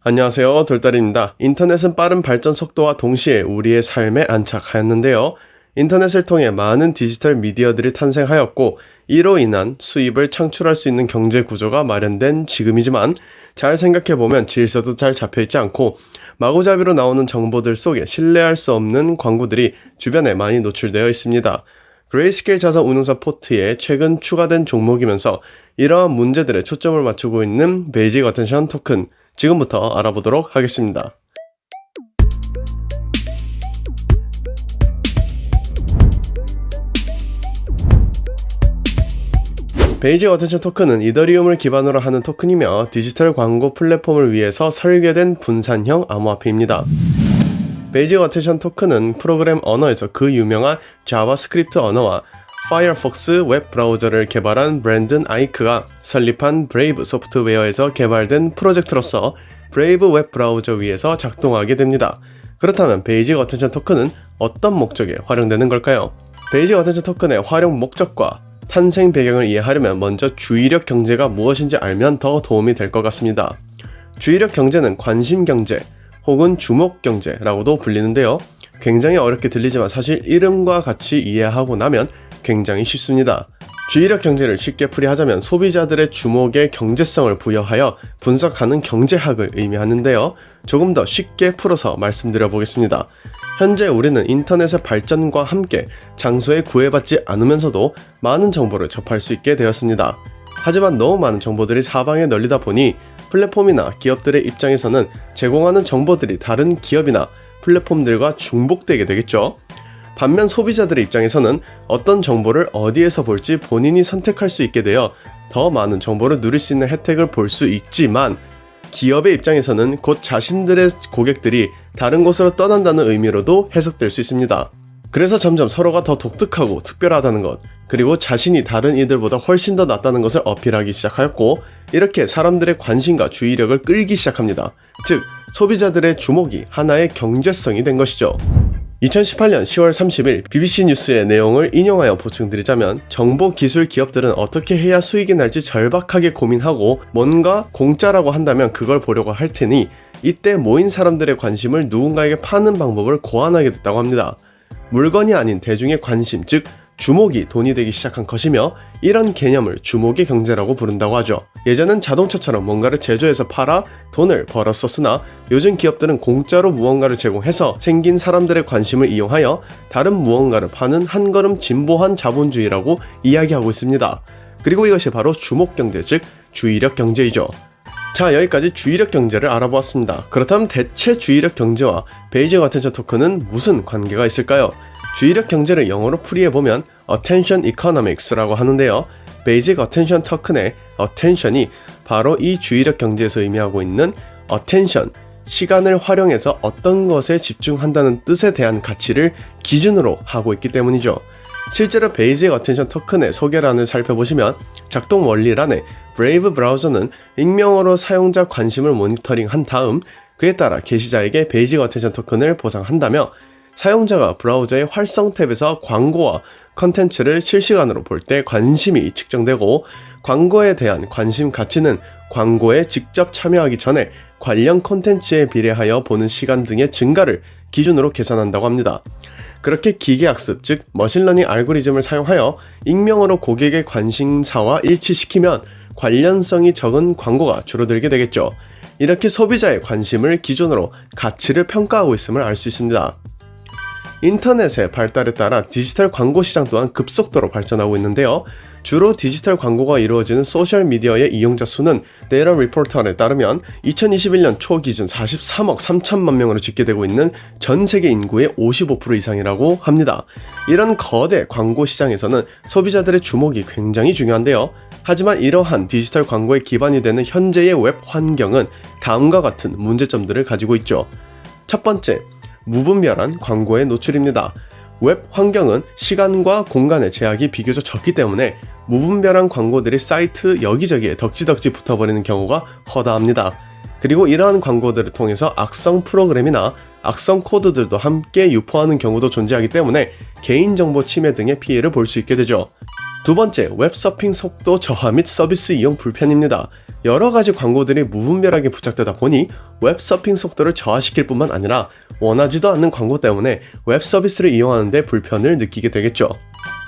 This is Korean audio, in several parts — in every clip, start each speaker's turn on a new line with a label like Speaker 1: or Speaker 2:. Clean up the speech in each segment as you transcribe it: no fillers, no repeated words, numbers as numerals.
Speaker 1: 안녕하세요, 돌다리입니다. 인터넷은 빠른 발전 속도와 동시에 우리의 삶에 안착하였는데요. 인터넷을 통해 많은 디지털 미디어들이 탄생하였고 이로 인한 수입을 창출할 수 있는 경제 구조가 마련된 지금이지만 잘 생각해보면 질서도 잘 잡혀있지 않고 마구잡이로 나오는 정보들 속에 신뢰할 수 없는 광고들이 주변에 많이 노출되어 있습니다. 그레이스케일 자산 운용사 포트에 최근 추가된 종목이면서 이러한 문제들에 초점을 맞추고 있는 베이직 어텐션 토큰, 지금부터 알아보도록 하겠습니다. 베이직 어텐션 토큰은 이더리움을 기반으로 하는 토큰이며 디지털 광고 플랫폼을 위해서 설계된 분산형 암호화폐입니다. 베이직 어텐션 토큰은 프로그램 언어에서 그 유명한 자바스크립트 언어와 파이어폭스 웹 브라우저를 개발한 브랜든 아이크가 설립한 브레이브 소프트웨어에서 개발된 프로젝트로서 브레이브 웹 브라우저 위에서 작동하게 됩니다. 그렇다면 베이직 어텐션 토큰은 어떤 목적에 활용되는 걸까요? 베이직 어텐션 토큰의 활용 목적과 탄생 배경을 이해하려면 먼저 주의력 경제가 무엇인지 알면 더 도움이 될 것 같습니다. 주의력 경제는 관심 경제 혹은 주목 경제라고도 불리는데요. 굉장히 어렵게 들리지만 사실 이름과 같이 이해하고 나면 굉장히 쉽습니다. 주의력 경제를 쉽게 풀이하자면 소비자들의 주목에 경제성을 부여하여 분석하는 경제학을 의미하는데요. 조금 더 쉽게 풀어서 말씀드려 보겠습니다. 현재 우리는 인터넷의 발전과 함께 장소에 구애받지 않으면서도 많은 정보를 접할 수 있게 되었습니다. 하지만 너무 많은 정보들이 사방에 널리다 보니 플랫폼이나 기업들의 입장에서는 제공하는 정보들이 다른 기업이나 플랫폼들과 중복되게 되겠죠. 반면 소비자들의 입장에서는 어떤 정보를 어디에서 볼지 본인이 선택할 수 있게 되어 더 많은 정보를 누릴 수 있는 혜택을 볼 수 있지만 기업의 입장에서는 곧 자신들의 고객들이 다른 곳으로 떠난다는 의미로도 해석될 수 있습니다. 그래서 점점 서로가 더 독특하고 특별하다는 것, 그리고 자신이 다른 이들보다 훨씬 더 낫다는 것을 어필하기 시작하였고 이렇게 사람들의 관심과 주의력을 끌기 시작합니다. 즉, 소비자들의 주목이 하나의 경제성이 된 것이죠. 2018년 10월 30일 BBC 뉴스의 내용을 인용하여 보충드리자면 정보기술 기업들은 어떻게 해야 수익이 날지 절박하게 고민하고 뭔가 공짜라고 한다면 그걸 보려고 할 테니 이때 모인 사람들의 관심을 누군가에게 파는 방법을 고안하게 됐다고 합니다. 물건이 아닌 대중의 관심, 즉 주목이 돈이 되기 시작한 것이며 이런 개념을 주목의 경제라고 부른다고 하죠. 예전엔 자동차처럼 뭔가를 제조해서 팔아 돈을 벌었었으나 요즘 기업들은 공짜로 무언가를 제공해서 생긴 사람들의 관심을 이용하여 다른 무언가를 파는 한 걸음 진보한 자본주의라고 이야기하고 있습니다. 그리고 이것이 바로 주목 경제, 즉 주의력 경제이죠. 자, 여기까지 주의력 경제를 알아보았습니다. 그렇다면 대체 주의력 경제와 베이직 어텐션 토큰은 무슨 관계가 있을까요? 주의력 경제를 영어로 풀이해보면 Attention Economics라고 하는데요. 베이직 어텐션 토큰의 Attention이 바로 이 주의력 경제에서 의미하고 있는 Attention, 시간을 활용해서 어떤 것에 집중한다는 뜻에 대한 가치를 기준으로 하고 있기 때문이죠. 실제로 베이직 어텐션 토큰의 소개란을 살펴보시면 작동 원리란에 브레이브 브라우저는 익명으로 사용자 관심을 모니터링한 다음 그에 따라 게시자에게 베이직 어텐션 토큰을 보상한다며 사용자가 브라우저의 활성 탭에서 광고와 컨텐츠를 실시간으로 볼 때 관심이 측정되고 광고에 대한 관심 가치는 광고에 직접 참여하기 전에 관련 콘텐츠에 비례하여 보는 시간 등의 증가를 기준으로 계산한다고 합니다. 그렇게 기계학습, 즉 머신러닝 알고리즘을 사용하여 익명으로 고객의 관심사와 일치시키면 관련성이 적은 광고가 줄어들게 되겠죠. 이렇게 소비자의 관심을 기준으로 가치를 평가하고 있음을 알 수 있습니다. 인터넷의 발달에 따라 디지털 광고 시장 또한 급속도로 발전하고 있는데요. 주로 디지털 광고가 이루어지는 소셜미디어의 이용자 수는 데이터 리포터에 따르면 2021년 초 기준 43억 3천만 명으로 집계되고 있는 전 세계 인구의 55% 이상이라고 합니다. 이런 거대 광고 시장에서는 소비자들의 주목이 굉장히 중요한데요. 하지만 이러한 디지털 광고의 기반이 되는 현재의 웹 환경은 다음과 같은 문제점들을 가지고 있죠. 첫 번째, 무분별한 광고의 노출입니다. 웹 환경은 시간과 공간의 제약이 비교적 적기 때문에 무분별한 광고들이 사이트 여기저기에 덕지덕지 붙어버리는 경우가 허다합니다. 그리고 이러한 광고들을 통해서 악성 프로그램이나 악성 코드들도 함께 유포하는 경우도 존재하기 때문에 개인정보 침해 등의 피해를 볼 수 있게 되죠. 두 번째, 웹서핑 속도 저하 및 서비스 이용 불편입니다. 여러가지 광고들이 무분별하게 부착되다 보니 웹서핑 속도를 저하시킬 뿐만 아니라 원하지도 않는 광고 때문에 웹서비스를 이용하는데 불편을 느끼게 되겠죠.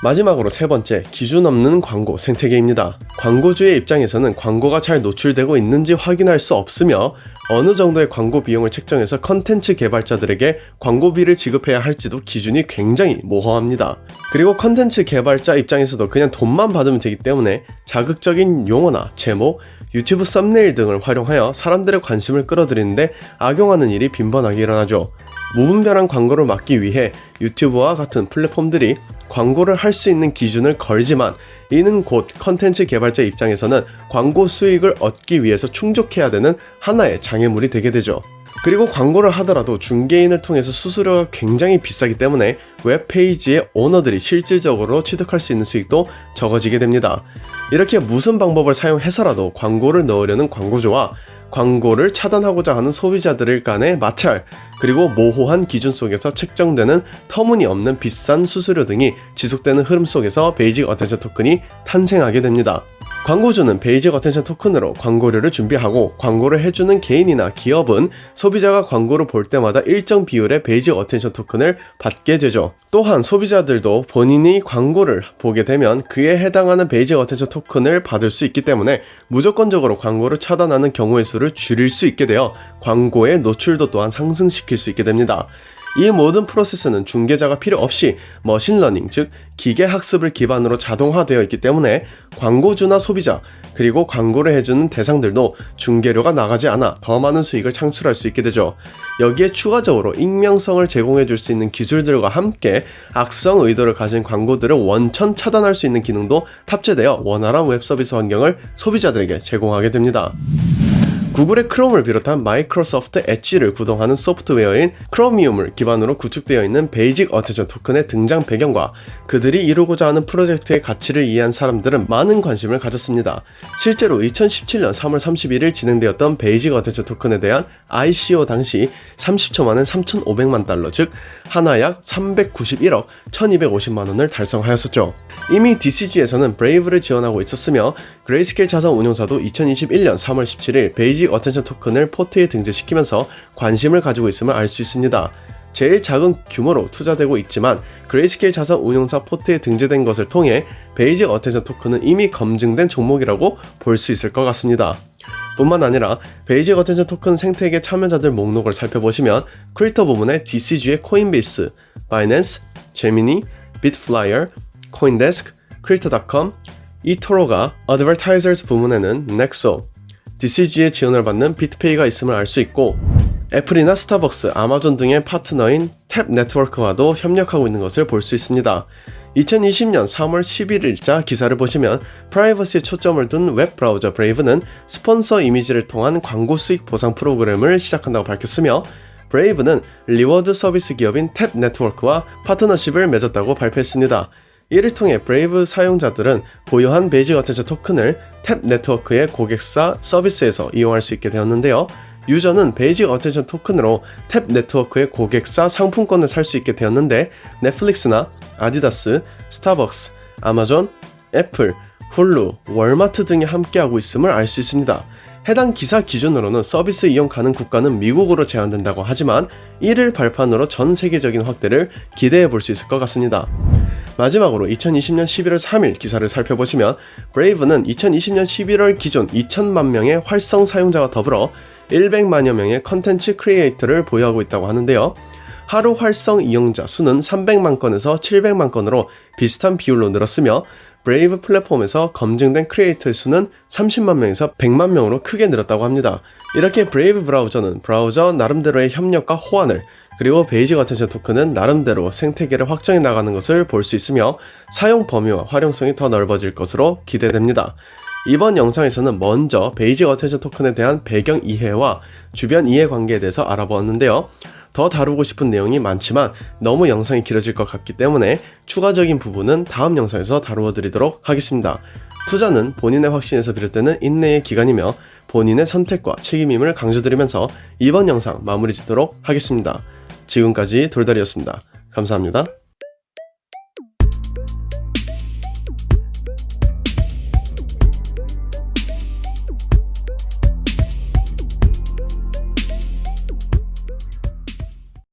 Speaker 1: 마지막으로 세 번째, 기준 없는 광고 생태계입니다. 광고주의 입장에서는 광고가 잘 노출되고 있는지 확인할 수 없으며 어느 정도의 광고 비용을 책정해서 컨텐츠 개발자들에게 광고비를 지급해야 할지도 기준이 굉장히 모호합니다. 그리고 컨텐츠 개발자 입장에서도 그냥 돈만 받으면 되기 때문에 자극적인 용어나 제목, 유튜브 썸네일 등을 활용하여 사람들의 관심을 끌어들이는데 악용하는 일이 빈번하게 일어나죠. 무분별한 광고를 막기 위해 유튜브와 같은 플랫폼들이 광고를 할 수 있는 기준을 걸지만 이는 곧 컨텐츠 개발자 입장에서는 광고 수익을 얻기 위해서 충족해야 되는 하나의 장애물이 되게 되죠. 그리고 광고를 하더라도 중개인을 통해서 수수료가 굉장히 비싸기 때문에 웹페이지의 오너들이 실질적으로 취득할 수 있는 수익도 적어지게 됩니다. 이렇게 무슨 방법을 사용해서라도 광고를 넣으려는 광고주와 광고를 차단하고자 하는 소비자들 간의 마찰, 그리고 모호한 기준 속에서 책정되는 터무니없는 비싼 수수료 등이 지속되는 흐름 속에서 베이직 어텐션 토큰이 탄생하게 됩니다. 광고주는 베이직 어텐션 토큰으로 광고료를 준비하고 광고를 해주는 개인이나 기업은 소비자가 광고를 볼 때마다 일정 비율의 베이직 어텐션 토큰을 받게 되죠. 또한 소비자들도 본인이 광고를 보게 되면 그에 해당하는 베이직 어텐션 토큰을 받을 수 있기 때문에 무조건적으로 광고를 차단하는 경우의 수를 줄일 수 있게 되어 광고의 노출도 또한 상승시킬 수 있게 됩니다. 이 모든 프로세스는 중개자가 필요 없이 머신러닝, 즉 기계학습을 기반으로 자동화되어 있기 때문에 광고주나 소비자, 그리고 광고를 해주는 대상들도 중개료가 나가지 않아 더 많은 수익을 창출할 수 있게 되죠. 여기에 추가적으로 익명성을 제공해 줄 수 있는 기술들과 함께 악성 의도를 가진 광고들을 원천 차단할 수 있는 기능도 탑재되어 원활한 웹서비스 환경을 소비자들에게 제공하게 됩니다. 구글의 크롬을 비롯한 마이크로소프트 엣지를 구동하는 소프트웨어인 크로미움을 기반으로 구축되어 있는 베이직 어텐션 토큰의 등장 배경과 그들이 이루고자 하는 프로젝트의 가치를 이해한 사람들은 많은 관심을 가졌습니다. 실제로 2017년 3월 31일 진행되었던 베이직 어텐션 토큰에 대한 ICO 당시 30초 만에 3,500만 달러, 즉 하나 약 391억 1,250만 원을 달성하였었죠. 이미 DCG에서는 브레이브를 지원하고 있었으며 그레이스케일 자산 운용사도 2021년 3월 17일 베이직 어텐션 토큰을 포트에 등재시키면서 관심을 가지고 있음을 알 수 있습니다. 제일 작은 규모로 투자되고 있지만 그레이스케일 자산 운용사 포트에 등재된 것을 통해 베이직 어텐션 토큰은 이미 검증된 종목이라고 볼 수 있을 것 같습니다. 뿐만 아니라 베이직 어텐션 토큰 생태계 참여자들 목록을 살펴보시면 크리에이터 부문에 DCG의 코인베이스, 바이낸스, 제미니, 비트플라이어, 코인데스크, 크리에이터.com, 이토로가 어드버타이저스 부문에는 넥소, DCG의 지원을 받는 비트페이가 있음을 알 수 있고 애플이나 스타벅스, 아마존 등의 파트너인 탭 네트워크와도 협력하고 있는 것을 볼 수 있습니다. 2020년 3월 11일자 기사를 보시면 프라이버시에 초점을 둔 웹브라우저 브레이브는 스폰서 이미지를 통한 광고 수익 보상 프로그램을 시작한다고 밝혔으며 브레이브는 리워드 서비스 기업인 탭 네트워크와 파트너십을 맺었다고 발표했습니다. 이를 통해 브레이브 사용자들은 보유한 베이직 어텐션 토큰을 탭 네트워크의 고객사 서비스에서 이용할 수 있게 되었는데요. 유저는 베이직 어텐션 토큰으로 탭 네트워크의 고객사 상품권을 살 수 있게 되었는데 넷플릭스나 아디다스, 스타벅스, 아마존, 애플, 훌루, 월마트 등이 함께하고 있음을 알 수 있습니다. 해당 기사 기준으로는 서비스 이용 가능 국가는 미국으로 제한된다고 하지만 이를 발판으로 전 세계적인 확대를 기대해 볼 수 있을 것 같습니다. 마지막으로 2020년 11월 3일 기사를 살펴보시면 브레이브는 2020년 11월 기존 2천만 명의 활성 사용자와 더불어 100만여 명의 컨텐츠 크리에이터를 보유하고 있다고 하는데요. 하루 활성 이용자 수는 300만 건에서 700만 건으로 비슷한 비율로 늘었으며 브레이브 플랫폼에서 검증된 크리에이터의 수는 30만 명에서 100만 명으로 크게 늘었다고 합니다. 이렇게 브레이브 브라우저는 브라우저 나름대로의 협력과 호환을, 그리고 베이직 어텐션 토큰은 나름대로 생태계를 확장해 나가는 것을 볼 수 있으며 사용 범위와 활용성이 더 넓어질 것으로 기대됩니다. 이번 영상에서는 먼저 베이직 어텐션 토큰에 대한 배경 이해와 주변 이해관계에 대해서 알아보았는데요. 더 다루고 싶은 내용이 많지만 너무 영상이 길어질 것 같기 때문에 추가적인 부분은 다음 영상에서 다루어 드리도록 하겠습니다. 투자는 본인의 확신에서 비롯되는 인내의 기간이며 본인의 선택과 책임임을 강조드리면서 이번 영상 마무리 짓도록 하겠습니다. 지금까지 돌다리였습니다. 감사합니다.